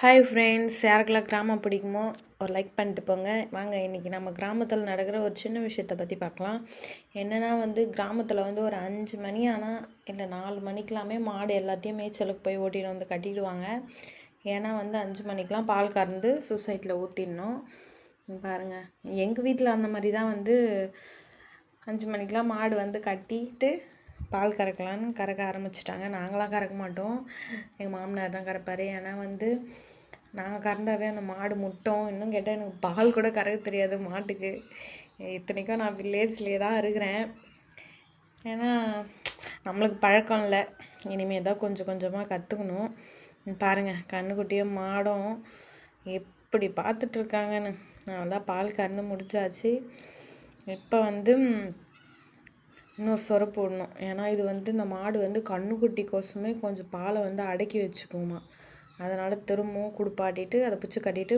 Hi friends, யாருக்கெல்லாம் கிராமம் பிடிக்குமோ ஒரு லைக் பண்ணிட்டு போங்க. வாங்க இன்றைக்கி நம்ம கிராமத்தில் நடக்கிற ஒரு சின்ன விஷயத்தை பற்றி பார்க்கலாம். என்னென்னா கிராமத்தில் ஒரு 5 மணி ஆனால் இல்லை 4 மணிக்கெலாமே மாடு எல்லாத்தையும் மேய்ச்சலுக்கு போய் ஓட்டிட்டு வந்து கட்டிடுவாங்க. ஏன்னா 5 மணிக்கெலாம் பால் கறந்து சொசைட்டியில் ஊற்றிடணும். பாருங்கள், எங்கள் வீட்டில் அந்த மாதிரி தான் 5 மணிக்கெலாம் மாடு கட்டிட்டு பால் கறக்கலான்னு கறக்க ஆரம்பிச்சிட்டாங்க. நாங்களாம் கறக்க மாட்டோம், எங்கள் மாமனார் தான் கறப்பார். ஏன்னா நாங்கள் கறந்தாவே அந்த மாடு முட்டும். இன்னும் கேட்டால் எனக்கு பால் கூட கறக்க தெரியாது மாட்டுக்கு. இத்தனைக்கும் நான் வில்லேஜ்லேயே தான் இருக்கிறேன். ஏன்னா நம்மளுக்கு பழக்கம் இல்லை, இனிமேல் தான் கொஞ்சம் கொஞ்சமாக கற்றுக்கணும். பாருங்கள், கண்ணுக்குட்டியும் மாடும் எப்படி பார்த்துட்ருக்காங்கன்னு. நான் தான் பால் கறந்து முடிஞ்சாச்சு. இப்போ இன்னொரு சொரை போடணும். ஏன்னா இது இந்த மாடு கண்ணுக்குட்டிக்கோசமே கொஞ்சம் பாலை அடக்கி வச்சுக்குமா. அதனால் திரும்பவும் குடுப்பாட்டிட்டு அதை பிடிச்சி கட்டிட்டு